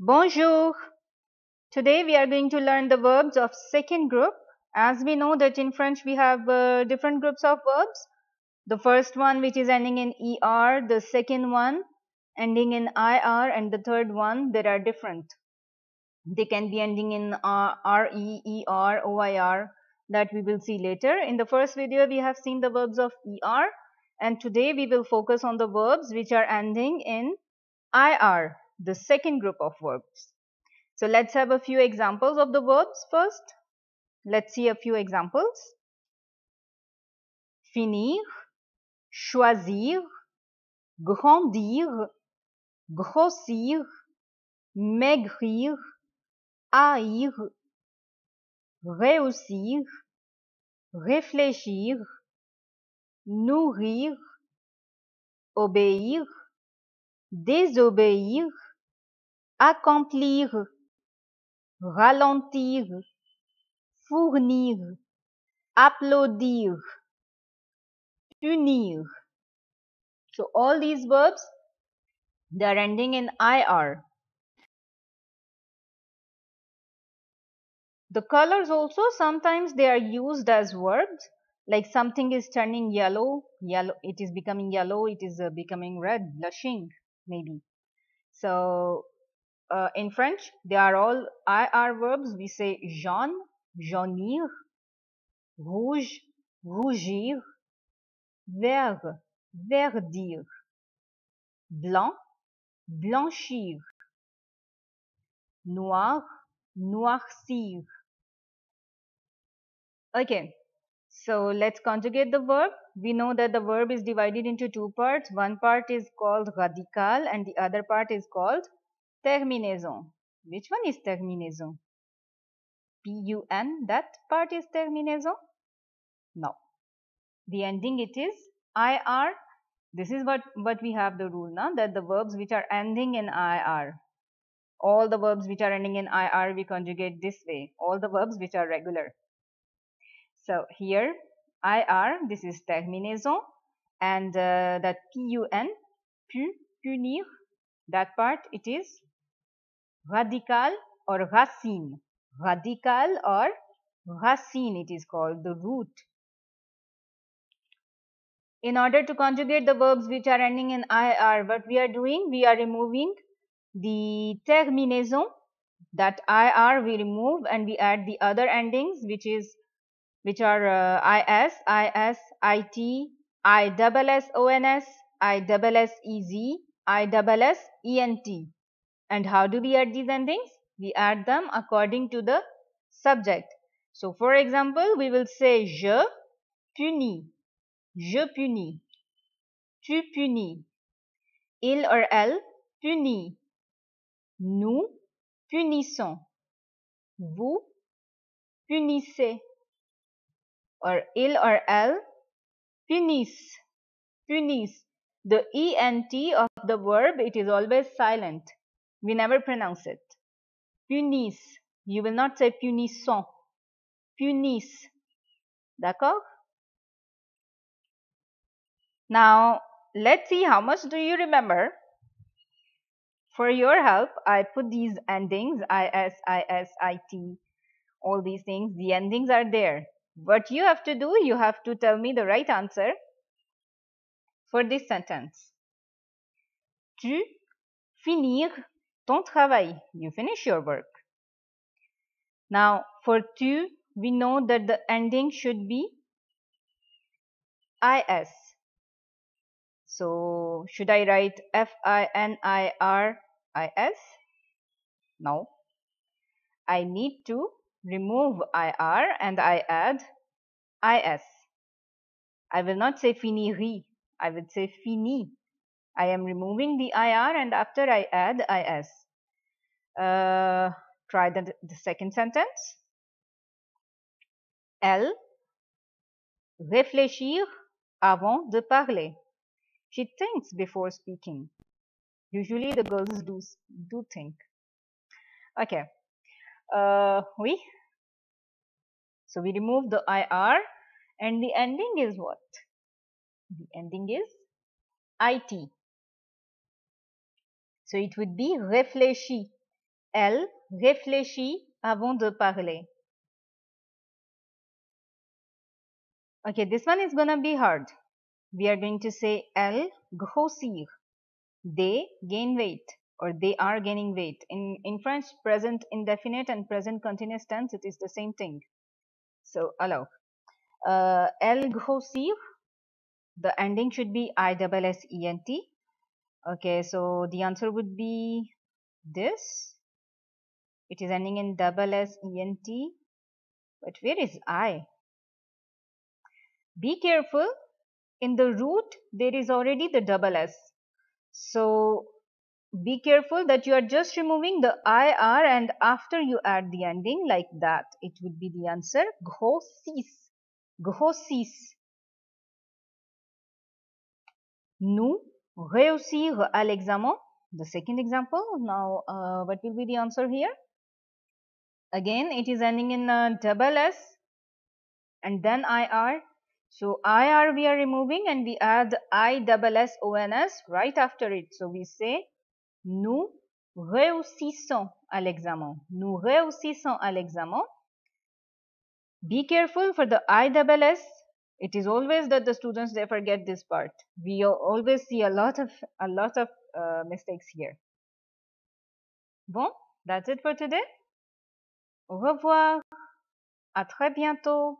Bonjour. Today we are going to learn the verbs of second group. As we know that in French we have different groups of verbs. The first one which is ending in er, the second one ending in ir, and the third one there are different. They can be ending in re, er, oir, that we will see later. In the first video we have seen the verbs of er, and today we will focus on the verbs which are ending in ir, the second group of verbs. So let's have a few examples of the verbs first. Let's see a few examples. Finir, choisir, grandir, grossir, maigrir, haïr, réussir, réfléchir, nourrir, obéir, désobéir, accomplir, ralentir, fournir, applaudir, punir. So all these verbs, they are ending in ir. The colors also, sometimes they are used as verbs, like something is turning yellow, it is becoming yellow, it is becoming red, blushing maybe. So in French, they are all ir verbs. We say jaune, jaunir, rouge, rougir, vert, verdir, blanc, blanchir, noir, noircir. Okay, so let's conjugate the verb. We know that the verb is divided into two parts. One part is called radical and the other part is called terminaison. Which one is terminaison? P-U-N, that part is terminaison? No. The ending it is IR. This is what we have the rule now, that the verbs which are ending in IR, all the verbs which are ending in IR we conjugate this way, all the verbs which are regular. So here IR, this is terminaison, and that PUN, punir, that part it is radical or racine. Radical or racine it is called, the root. In order to conjugate the verbs which are ending in IR, what we are doing, we are removing the terminaison, that IR we remove, and we add the other endings which are IS, IS, IT, ISSONS, ISSEZ, ISSENT. And how do we add these endings? We add them according to the subject. So for example, we will say je punis, je punis, tu punis, il or elle punit, nous punissons, vous punissez, or il or elle punissent, punissent. The ENT of the verb, it is always silent. We never pronounce it. Punissent. You will not say punissons. Punissent. D'accord? Now, let's see how much do you remember. For your help, I put these endings, IS, IS, IT, all these things, the endings are there. What you have to do, you have to tell me the right answer for this sentence. Tu finir ton travail. You finish your work. Now, for tu, we know that the ending should be IS. So, should I write FINIRIS? No. I need to remove IR and I add IS. I will not say finiri. I will say fini. I am removing the IR and after I add IS. Try the second sentence. Elle réfléchir avant de parler. She thinks before speaking. Usually the girls do think. Okay. Oui. So we remove the IR and the ending is what? The ending is IT. So it would be réfléchi. Elle réfléchit avant de parler. Okay, this one is gonna be hard. We are going to say elle grossir. They gain weight or they are gaining weight. In French, present indefinite and present continuous tense, it is the same thing. So, alors, elle grossir, the ending should be ISSENT. Okay, so the answer would be this. It is ending in SSENT. But where is I? Be careful. In the root, there is already the double S. So be careful that you are just removing the IR and after you add the ending like that. It would be the answer. Grossis. Grossis. Nous réussir à l'examen. The second example. Now, what will be the answer here? Again, it is ending in double S and then IR. So IR we are removing and we add ISSONS right after it. So we say nous réussissons à l'examen. Nous réussissons à l'examen. Be careful for the ISS. It is always that the students they forget this part. We always see a lot of mistakes here. Bon, that's it for today. Au revoir. À très bientôt.